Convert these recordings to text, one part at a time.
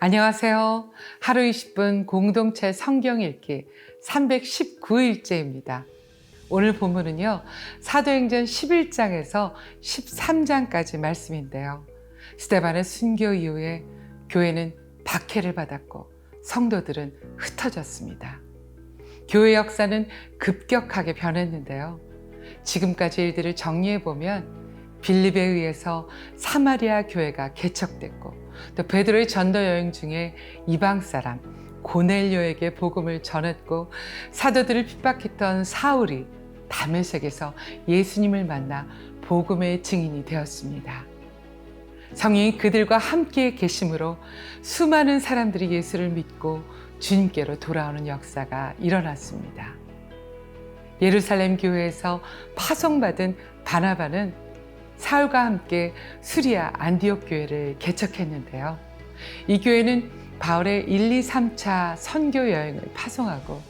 안녕하세요. 하루 20분 공동체 성경 읽기 319일째입니다. 오늘 본문은요, 사도행전 11장에서 13장까지 말씀인데요. 스데반의 순교 이후에 교회는 박해를 받았고 성도들은 흩어졌습니다. 교회 역사는 급격하게 변했는데요. 지금까지 일들을 정리해보면 빌립에 의해서 사마리아 교회가 개척됐고, 또 베드로의 전도 여행 중에 이방 사람 고넬료에게 복음을 전했고, 사도들을 핍박했던 사울이 다메섹에서 예수님을 만나 복음의 증인이 되었습니다. 성령이 그들과 함께 계심으로 수많은 사람들이 예수를 믿고 주님께로 돌아오는 역사가 일어났습니다. 예루살렘 교회에서 파송받은 바나바는 사울과 함께 수리아 안디옥 교회를 개척했는데요. 이 교회는 바울의 1, 2, 3차 선교 여행을 파송하고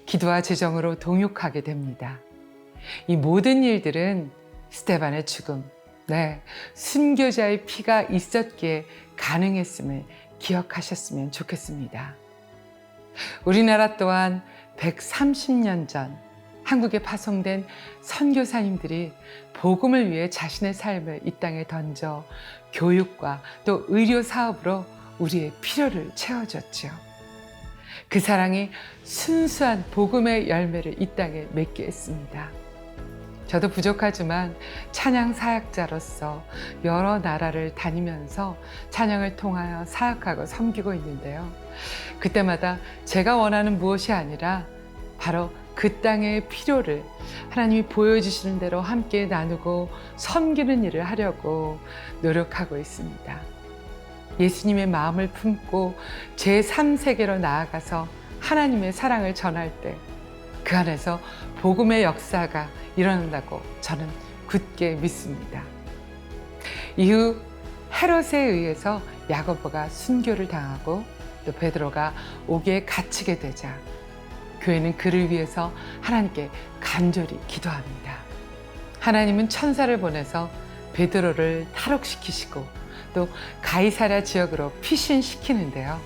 기도와 재정으로 동역하게 됩니다. 이 모든 일들은 스데반의 죽음, 순교자의 피가 있었기에 가능했음을 기억하셨으면 좋겠습니다. 우리나라 또한 130년 전 한국에 파송된 선교사님들이 복음을 위해 자신의 삶을 이 땅에 던져 교육과 또 의료 사업으로 우리의 필요를 채워줬죠. 그 사랑이 순수한 복음의 열매를 이 땅에 맺게 했습니다. 저도 부족하지만 찬양 사역자로서 여러 나라를 다니면서 찬양을 통하여 사역하고 섬기고 있는데요. 그때마다 제가 원하는 무엇이 아니라 바로 그 땅의 필요를 하나님이 보여주시는 대로 함께 나누고 섬기는 일을 하려고 노력하고 있습니다. 예수님의 마음을 품고 제3세계로 나아가서 하나님의 사랑을 전할 때 그 안에서 복음의 역사가 일어난다고 저는 굳게 믿습니다. 이후 헤롯에 의해서 야고보가 순교를 당하고 또 베드로가 옥에 갇히게 되자 교회는 그를 위해서 하나님께 간절히 기도합니다. 하나님은 천사를 보내서 베드로를 탈옥시키시고 또 가이사랴 지역으로 피신시키는데요.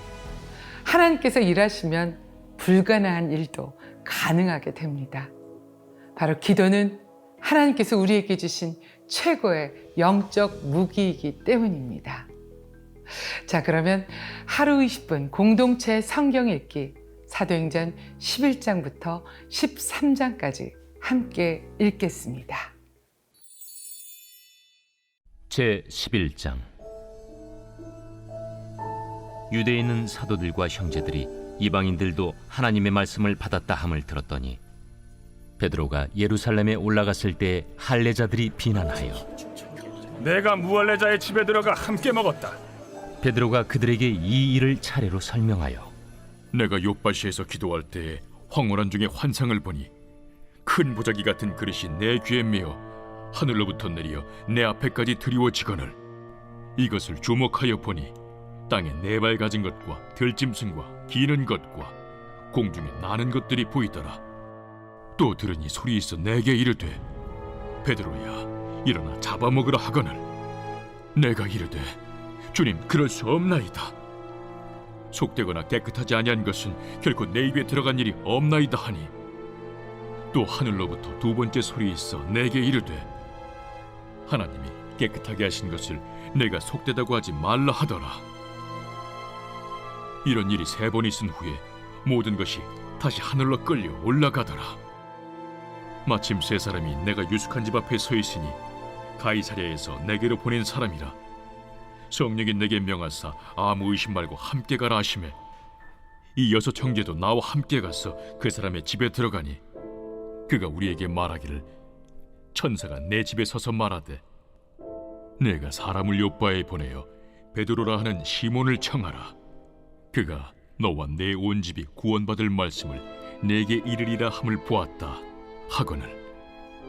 하나님께서 일하시면 불가능한 일도 가능하게 됩니다. 바로 기도는 하나님께서 우리에게 주신 최고의 영적 무기이기 때문입니다. 자, 그러면 하루 20분 공동체 성경 읽기 사도행전 11장부터 13장까지 함께 읽겠습니다. 제11장. 유대에 있는 사도들과 형제들이 이방인들도 하나님의 말씀을 받았다 함을 들었더니 베드로가 예루살렘에 올라갔을 때 할례자들이 비난하여 내가 무할례자의 집에 들어가 함께 먹었다. 베드로가 그들에게 이 일을 차례로 설명하여 내가 욥바시에서 기도할 때에 황홀한 중에 환상을 보니 큰 보자기 같은 그릇이 내 귀에 메어 하늘로부터 내려 내 앞에까지 드리워지거늘 이것을 주목하여 보니 땅에 네 발 가진 것과 들짐승과 기는 것과 공중에 나는 것들이 보이더라. 또 들으니 소리 있어 내게 이르되 베드로야 일어나 잡아먹으라 하거늘 내가 이르되 주님 그럴 수 없나이다. 속되거나 깨끗하지 아니한 것은 결코 내 입에 들어간 일이 없나이다 하니 또 하늘로부터 두 번째 소리 있어 내게 이르되 하나님이 깨끗하게 하신 것을 내가 속되다고 하지 말라 하더라. 이런 일이 3번 있은 후에 모든 것이 다시 하늘로 끌려 올라가더라. 마침 3사람이 내가 유숙한 집 앞에 서 있으니 가이사랴에서 내게로 보낸 사람이라. 성령이 내게 명하사 아무 의심 말고 함께 가라 하시매 이 6 형제도 나와 함께 가서 그 사람의 집에 들어가니 그가 우리에게 말하기를 천사가 내 집에 서서 말하되 내가 사람을 요빠에 보내어 베드로라 하는 시몬을 청하라. 그가 너와 내 온 집이 구원받을 말씀을 내게 이르리라 함을 보았다 하거늘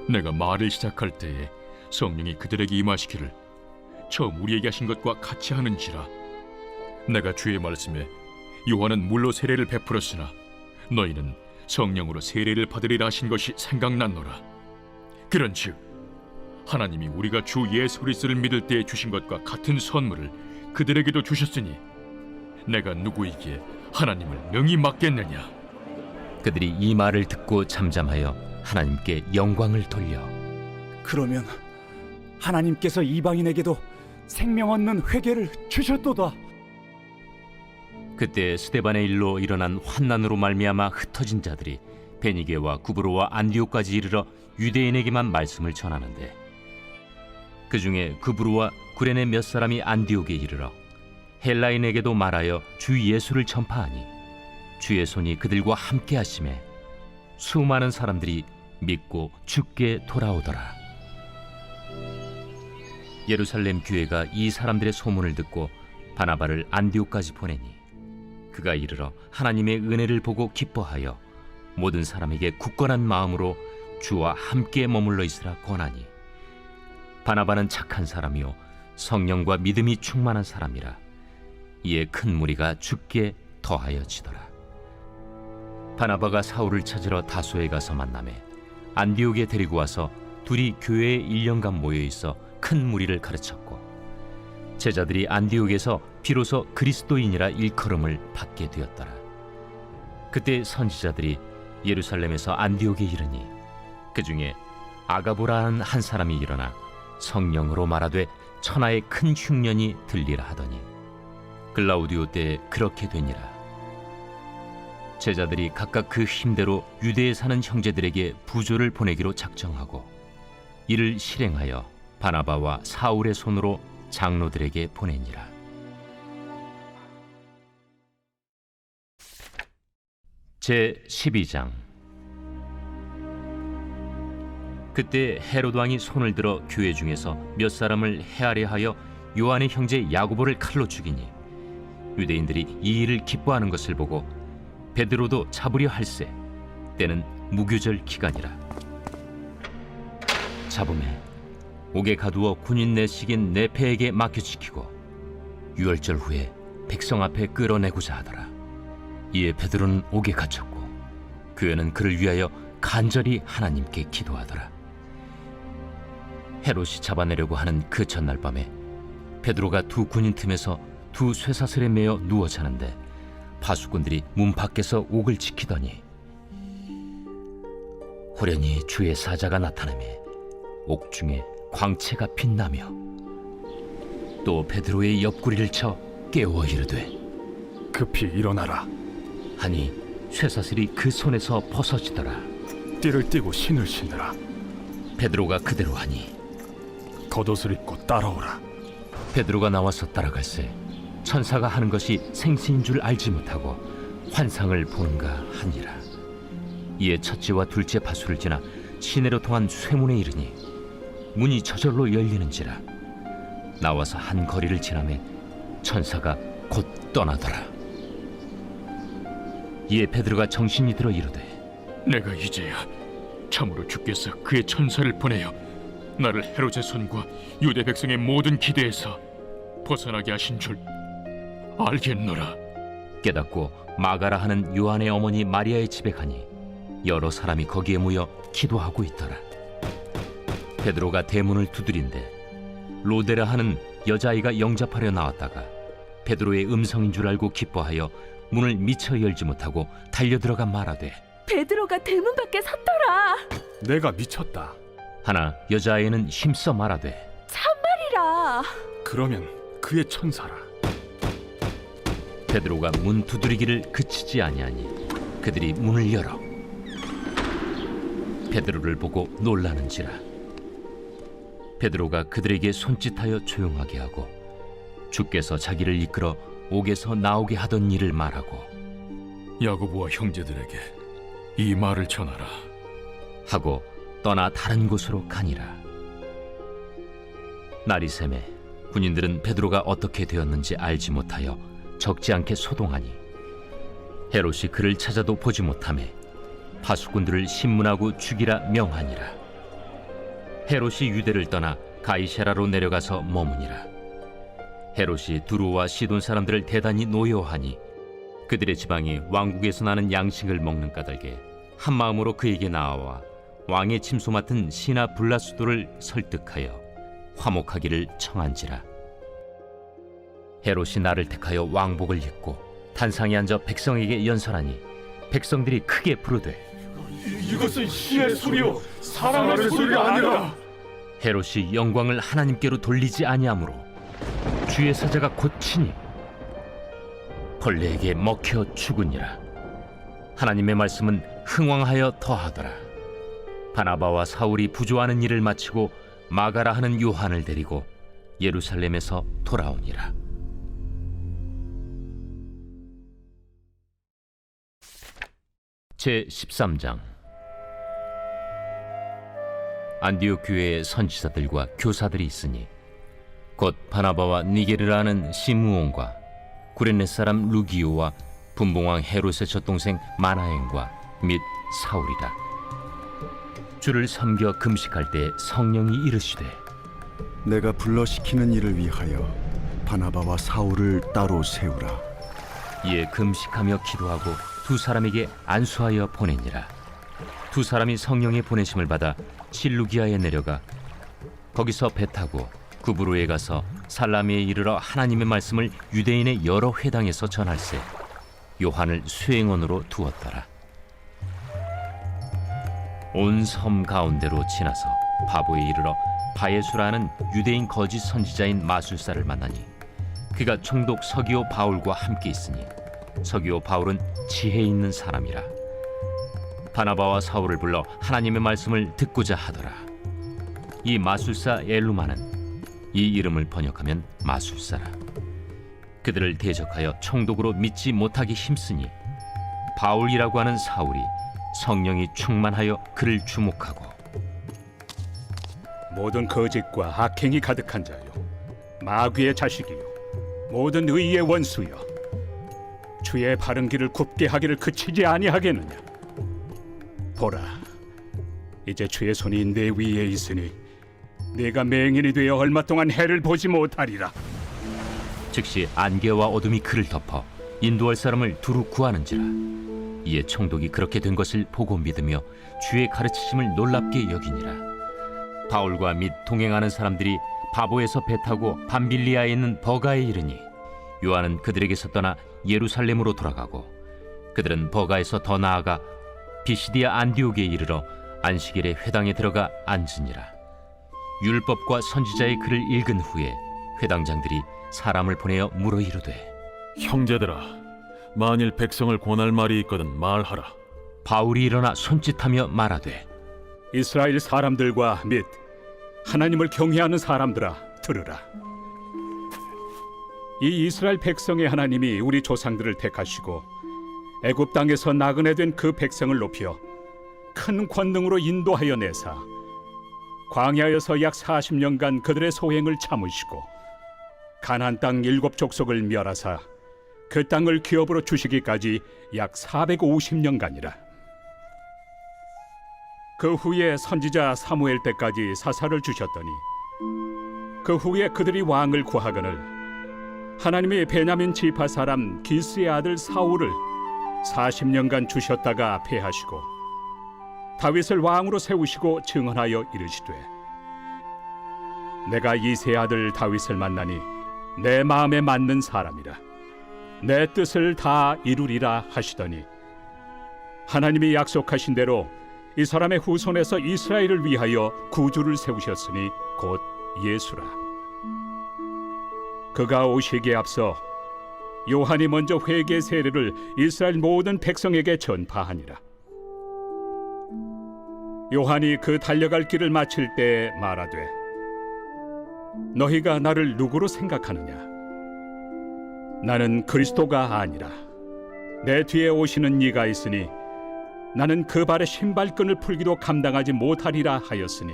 내가 말을 시작할 때에 성령이 그들에게 임하시기를 처음 우리에게 하신 것과 같이 하는지라. 내가 주의 말씀에 요한은 물로 세례를 베풀었으나 너희는 성령으로 세례를 받으리라 하신 것이 생각났노라. 그런즉 하나님이 우리가 주 예수 그리스도를 믿을 때에 주신 것과 같은 선물을 그들에게도 주셨으니 내가 누구이기에 하나님을 능히 맡겠느냐? 그들이 이 말을 듣고 잠잠하여 하나님께 영광을 돌려 그러면 하나님께서 이방인에게도 생명 얻는 회개를 주셨도다. 그때 스데반의 일로 일어난 환난으로 말미암아 흩어진 자들이 베니게와 구브로와 안디옥까지 이르러 유대인에게만 말씀을 전하는데 그 중에 구브로와 구레네 몇 사람이 안디옥에 이르러 헬라인에게도 말하여 주 예수를 전파하니 주의 손이 그들과 함께 하심에 수많은 사람들이 믿고 주께 돌아오더라. 예루살렘 교회가 이 사람들의 소문을 듣고 바나바를 안디옥까지 보내니 그가 이르러 하나님의 은혜를 보고 기뻐하여 모든 사람에게 굳건한 마음으로 주와 함께 머물러 있으라 권하니 바나바는 착한 사람이요 성령과 믿음이 충만한 사람이라. 이에 큰 무리가 주께 더하여지더라. 바나바가 사울을 찾으러 다소에 가서 만나매 안디옥에 데리고 와서 둘이 교회에 1년간 모여 있어 큰 무리를 가르쳤고 제자들이 안디옥에서 비로소 그리스도인이라 일컬음을 받게 되었더라. 그때 선지자들이 예루살렘에서 안디옥에 이르니 그 중에 아가보라는 한 사람이 일어나 성령으로 말하되 천하의 큰 흉년이 들리라 하더니 글라우디오 때에 그렇게 되니라. 제자들이 각각 그 힘대로 유대에 사는 형제들에게 부조를 보내기로 작정하고 이를 실행하여 바나바와 사울의 손으로 장로들에게 보내니라. 제 12장. 그때 헤롯 왕이 손을 들어 교회 중에서 몇 사람을 해하려 하여 요한의 형제 야고보를 칼로 죽이니 유대인들이 이 일을 기뻐하는 것을 보고 베드로도 잡으려 할세 때는 무교절 기간이라. 잡음에 옥에 가두어 군인 내식인 네페에게 맡겨지키고 유월절 후에 백성 앞에 끌어내고자 하더라. 이에 베드로는 옥에 갇혔고 교회는 그를 위하여 간절히 하나님께 기도하더라. 헤롯이 잡아내려고 하는 그 전날 밤에 베드로가 두 군인 틈에서 두 쇠사슬에 매어 누워 자는데 파수꾼들이 문 밖에서 옥을 지키더니 호련히 주의 사자가 나타나매 옥 중에 광채가 빛나며 또 베드로의 옆구리를 쳐 깨워 이르되 급히 일어나라. 하니 쇠사슬이 그 손에서 벗어지더라. 띠를 띠고 신을 신으라. 베드로가 그대로 하니 겉옷을 입고 따라오라. 베드로가 나와서 따라갈새 천사가 하는 것이 생시인 줄 알지 못하고 환상을 보는가 하니라. 이에 첫째와 둘째 파수를 지나 시내로 통한 쇠문에 이르니 문이 저절로 열리는지라. 나와서 한 거리를 지나매 천사가 곧 떠나더라. 이에 베드로가 정신이 들어 이르되 내가 이제야 참으로 주께서 그의 천사를 보내어 나를 헤롯의 손과 유대 백성의 모든 기대에서 벗어나게 하신 줄 알겠노라. 깨닫고 마가라 하는 요한의 어머니 마리아의 집에 가니 여러 사람이 거기에 모여 기도하고 있더라. 베드로가 대문을 두드린데 로데라 하는 여자아이가 영접하려 나왔다가 베드로의 음성인 줄 알고 기뻐하여 문을 미처 열지 못하고 달려들어가 말하되 베드로가 대문 밖에 섰더라. 내가 미쳤다. 하나 여자아이는 힘써 말하되 참말이라. 그러면 그의 천사라. 베드로가 문 두드리기를 그치지 아니하니 그들이 문을 열어 베드로를 보고 놀라는지라. 베드로가 그들에게 손짓하여 조용하게 하고 주께서 자기를 이끌어 옥에서 나오게 하던 일을 말하고 야고보와 형제들에게 이 말을 전하라. 하고 떠나 다른 곳으로 가니라. 날이 새매 군인들은 베드로가 어떻게 되었는지 알지 못하여 적지 않게 소동하니 헤롯이 그를 찾아도 보지 못하매 파수꾼들을 신문하고 죽이라 명하니라. 헤롯이 유대를 떠나 가이사라로 내려가서 머무니라. 헤롯이 두로와 시돈 사람들을 대단히 노여워하니 그들의 지방이 왕국에서 나는 양식을 먹는 까닭에 한 마음으로 그에게 나아와 왕의 침소 맡은 시나 블라수도를 설득하여 화목하기를 청한지라. 헤롯이 나를 택하여 왕복을 입고 단상에 앉아 백성에게 연설하니 백성들이 크게 부르되 이것은 신의 소리요 사람의 소리가 아니라. 헤롯이 영광을 하나님께로 돌리지 아니하므로 주의 사자가 곧 치니 벌레에게 먹혀 죽으니라. 하나님의 말씀은 흥왕하여 더하더라. 바나바와 사울이 부조하는 일을 마치고 마가라 하는 요한을 데리고 예루살렘에서 돌아오니라. 제 13장. 안디옥 교회에 선지자들과 교사들이 있으니 곧 바나바와 니게르라는 시므온과 구레네 사람 루기오와 분봉왕 헤롯의 젖동생 마나엔과 및 사울이라. 주를 섬겨 금식할 때 성령이 이르시되 내가 불러시키는 일을 위하여 바나바와 사울을 따로 세우라. 이에 금식하며 기도하고 두 사람에게 안수하여 보내니라. 두 사람이 성령의 보내심을 받아 실루기아에 내려가 거기서 배 타고 구브로에 가서 살라미에 이르러 하나님의 말씀을 유대인의 여러 회당에서 전할세 요한을 수행원으로 두었더라. 온 섬 가운데로 지나서 바보에 이르러 바예수라는 유대인 거짓 선지자인 마술사를 만나니 그가 총독 서기오 바울과 함께 있으니 서기오 바울은 지혜 있는 사람이라. 바나바와 사울을 불러 하나님의 말씀을 듣고자 하더라. 이 마술사 엘루마는 이 이름을 번역하면 마술사라. 그들을 대적하여 총독으로 믿지 못하게 힘쓰니 바울이라고 하는 사울이 성령이 충만하여 그를 주목하고 모든 거짓과 악행이 가득한 자요 마귀의 자식이요 모든 의의 원수여 주의 바른 길을 굽게 하기를 그치지 아니하겠느냐. 보라, 이제 주의 손이 내 위에 있으니 네가 맹인이 되어 얼마 동안 해를 보지 못하리라. 즉시 안개와 어둠이 그를 덮어 인도할 사람을 두루 구하는지라. 이에 총독이 그렇게 된 것을 보고 믿으며 주의 가르치심을 놀랍게 여기니라. 바울과 및 동행하는 사람들이 바보에서 배 타고 밤빌리아에 있는 버가에 이르니 요한은 그들에게서 떠나 예루살렘으로 돌아가고 그들은 버가에서 더 나아가 비시디아 안디옥에 이르러 안식일에 회당에 들어가 앉으니라. 율법과 선지자의 글을 읽은 후에 회당장들이 사람을 보내어 물어 이르되 형제들아, 만일 백성을 권할 말이 있거든 말하라. 바울이 일어나 손짓하며 말하되 이스라엘 사람들과 및 하나님을 경외하는 사람들아 들으라. 이 이스라엘 백성의 하나님이 우리 조상들을 택하시고 애굽 땅에서 나그네 된 그 백성을 높여 큰 권능으로 인도하여 내사 광야에서 약 40년간 그들의 소행을 참으시고 가나안 땅 7족속을 멸하사 그 땅을 기업으로 주시기까지 약 450년간이라. 그 후에 선지자 사무엘 때까지 사사를 주셨더니 그 후에 그들이 왕을 구하거늘 하나님이 베냐민 지파 사람 기스의 아들 사울을 40년간 주셨다가 패하시고 다윗을 왕으로 세우시고 증언하여 이르시되 내가 이새의 아들 다윗을 만나니 내 마음에 맞는 사람이라 내 뜻을 다 이루리라 하시더니 하나님이 약속하신 대로 이 사람의 후손에서 이스라엘을 위하여 구주를 세우셨으니 곧 예수라. 그가 오시기에 앞서 요한이 먼저 회개 세례를 이스라엘 모든 백성에게 전파하니라. 요한이 그 달려갈 길을 마칠 때 말하되 너희가 나를 누구로 생각하느냐? 나는 그리스도가 아니라 내 뒤에 오시는 이가 있으니 나는 그 발의 신발끈을 풀기도 감당하지 못하리라 하였으니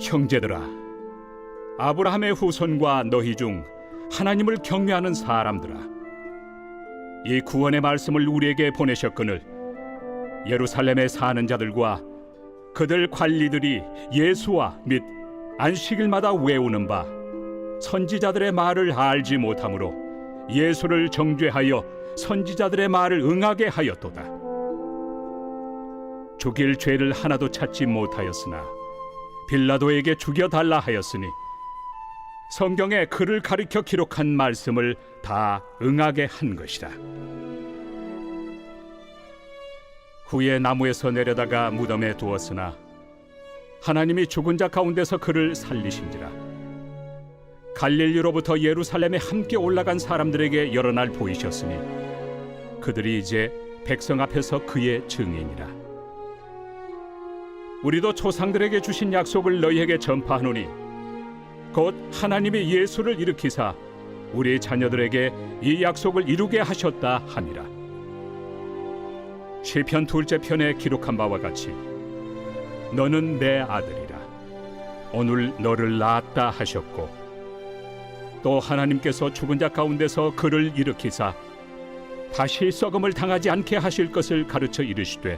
형제들아, 아브라함의 후손과 너희 중 하나님을 경외하는 사람들아, 이 구원의 말씀을 우리에게 보내셨거늘 예루살렘에 사는 자들과 그들 관리들이 예수와 및 안식일마다 외우는 바 선지자들의 말을 알지 못하므로 예수를 정죄하여 선지자들의 말을 응하게 하였도다. 죽일 죄를 하나도 찾지 못하였으나 빌라도에게 죽여달라 하였으니 성경에 그를 가리켜 기록한 말씀을 다 응하게 한 것이라. 후에 나무에서 내려다가 무덤에 두었으나 하나님이 죽은 자 가운데서 그를 살리신지라. 갈릴리로부터 예루살렘에 함께 올라간 사람들에게 여러 날 보이셨으니 그들이 이제 백성 앞에서 그의 증인이라. 우리도 조상들에게 주신 약속을 너희에게 전파하노니 곧 하나님이 예수를 일으키사 우리 자녀들에게 이 약속을 이루게 하셨다 함이라. 시편 2째 편에 기록한 바와 같이 너는 내 아들이라 오늘 너를 낳았다 하셨고, 또 하나님께서 죽은 자 가운데서 그를 일으키사 다시 썩음을 당하지 않게 하실 것을 가르쳐 이르시되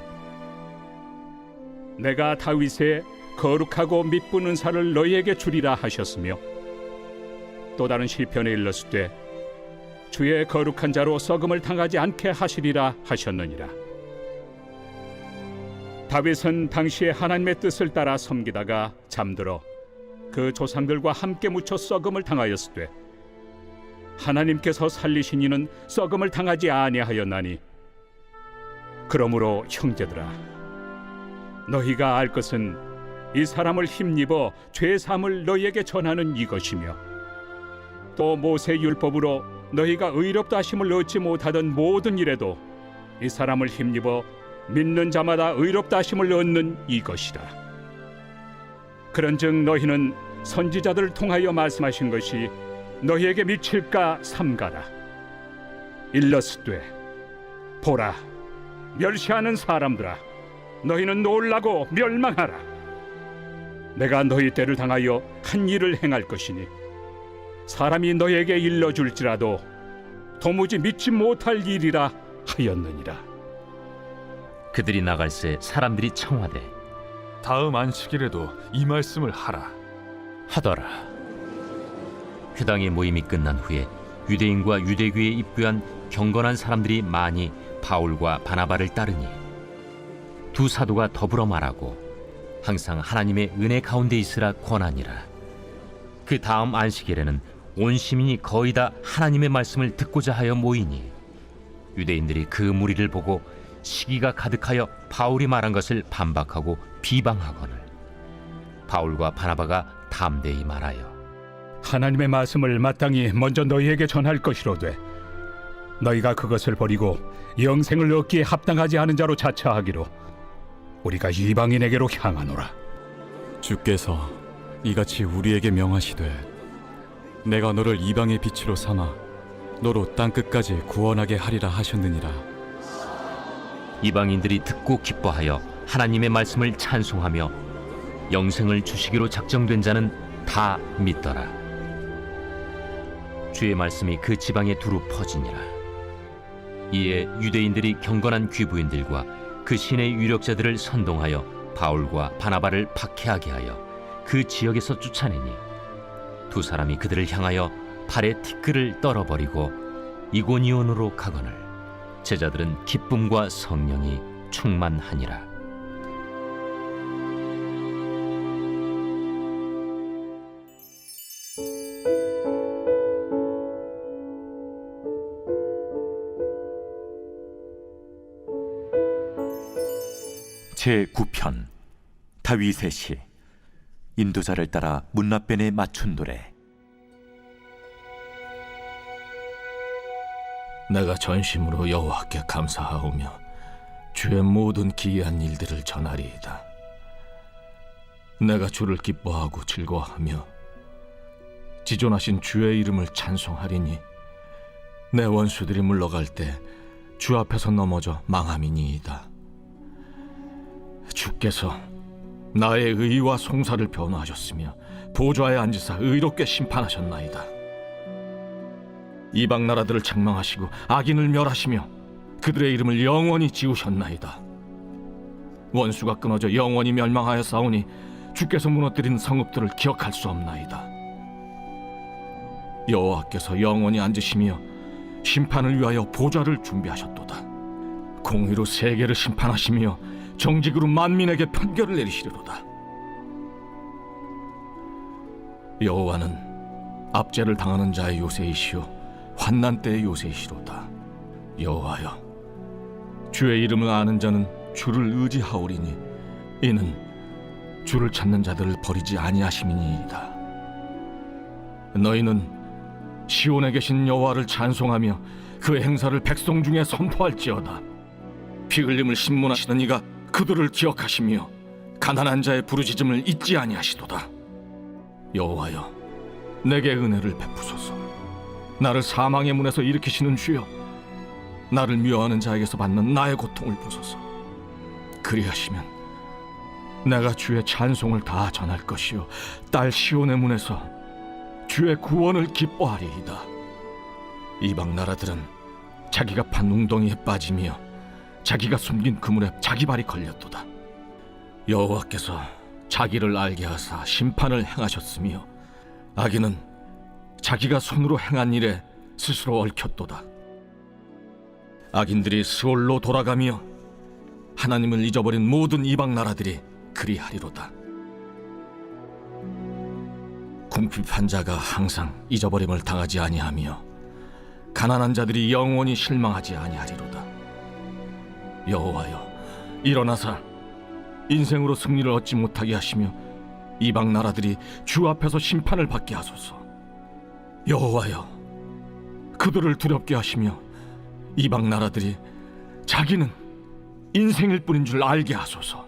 내가 다윗의 거룩하고 미쁜 은사를 너희에게 주리라 하셨으며, 또 다른 시편에 일렀으되 주의 거룩한 자로 썩음을 당하지 않게 하시리라 하셨느니라. 다윗은 당시에 하나님의 뜻을 따라 섬기다가 잠들어 그 조상들과 함께 묻혀 썩음을 당하였으되 하나님께서 살리신 이는 썩음을 당하지 아니하였나니, 그러므로 형제들아 너희가 알 것은 이 사람을 힘입어 죄 사함을 너희에게 전하는 이것이며, 또 모세 율법으로 너희가 의롭다 하심을 얻지 못하던 모든 일에도 이 사람을 힘입어 믿는 자마다 의롭다 하심을 얻는 이것이라. 그런즉 너희는 선지자들을 통하여 말씀하신 것이 너희에게 미칠까 삼가라. 일렀으되 보라, 멸시하는 사람들아 너희는 놀라고 멸망하라. 내가 너희 때를 당하여 한 일을 행할 것이니 사람이 너희에게 일러줄지라도 도무지 믿지 못할 일이라 하였느니라. 그들이 나갈새 사람들이 청하되 다음 안식일에도 이 말씀을 하라. 하더라. 회당의 모임이 끝난 후에 유대인과 유대교에 입교한 경건한 사람들이 많이 바울과 바나바를 따르니 두 사도가 더불어 말하고 항상 하나님의 은혜 가운데 있으라 권하니라. 그 다음 안식일에는 온 시민이 거의 다 하나님의 말씀을 듣고자 하여 모이니 유대인들이 그 무리를 보고 시기가 가득하여 바울이 말한 것을 반박하고 비방하거늘 바울과 바나바가 담대히 말하여 하나님의 말씀을 마땅히 먼저 너희에게 전할 것이로되 너희가 그것을 버리고 영생을 얻기에 합당하지 않은 자로 자처하기로 우리가 이방인에게로 향하노라. 주께서 이같이 우리에게 명하시되 내가 너를 이방의 빛으로 삼아 너로 땅 끝까지 구원하게 하리라 하셨느니라. 이방인들이 듣고 기뻐하여 하나님의 말씀을 찬송하며 영생을 주시기로 작정된 자는 다 믿더라. 주의 말씀이 그 지방에 두루 퍼지니라. 이에 유대인들이 경건한 귀부인들과 그 신의 유력자들을 선동하여 바울과 바나바를 박해하게 하여 그 지역에서 쫓아내니 두 사람이 그들을 향하여 발에 티끌을 떨어버리고 이고니온으로 가거늘 제자들은 기쁨과 성령이 충만하니라. 제9편 다윗의 시. 인도자를 따라 문라변에 맞춘 노래. 내가 전심으로 여호와께 감사하오며 주의 모든 기이한 일들을 전하리이다. 내가 주를 기뻐하고 즐거워하며 지존하신 주의 이름을 찬송하리니 내 원수들이 물러갈 때 주 앞에서 넘어져 망함이니이다. 주께서 나의 의와 송사를 변호하셨으며 보좌에 앉으사 의롭게 심판하셨나이다. 이방 나라들을 책망하시고 악인을 멸하시며 그들의 이름을 영원히 지우셨나이다. 원수가 끊어져 영원히 멸망하여 싸우니 주께서 무너뜨린 성읍들을 기억할 수 없나이다. 여호와께서 영원히 앉으시며 심판을 위하여 보좌를 준비하셨도다. 공의로 세계를 심판하시며 정직으로 만민에게 판결을 내리시리로다. 여호와는 압제를 당하는 자의 요새이시오 환난 때의 요새이시로다. 여호와여, 주의 이름을 아는 자는 주를 의지하오리니 이는 주를 찾는 자들을 버리지 아니하심이니이다. 너희는 시온에 계신 여호와를 찬송하며 그 행사를 백성 중에 선포할지어다. 피 흘림을 신문하시는 이가 그들을 기억하시며 가난한 자의 부르짖음을 잊지 아니하시도다. 여호와여, 내게 은혜를 베푸소서. 나를 사망의 문에서 일으키시는 주여, 나를 미워하는 자에게서 받는 나의 고통을 보소서. 그리하시면 내가 주의 찬송을 다 전할 것이요 딸 시온의 문에서 주의 구원을 기뻐하리이다. 이방 나라들은 자기가 판 웅덩이에 빠지며 자기가 숨긴 그물에 자기 발이 걸렸도다. 여호와께서 자기를 알게 하사 심판을 행하셨으며 악인은 자기가 손으로 행한 일에 스스로 얽혔도다. 악인들이 스올로 돌아가며 하나님을 잊어버린 모든 이방 나라들이 그리하리로다. 궁핍한 자가 항상 잊어버림을 당하지 아니하며 가난한 자들이 영원히 실망하지 아니하리로다. 여호와여, 일어나사 인생으로 승리를 얻지 못하게 하시며 이방 나라들이 주 앞에서 심판을 받게 하소서. 여호와여, 그들을 두렵게 하시며 이방 나라들이 자기는 인생일 뿐인 줄 알게 하소서.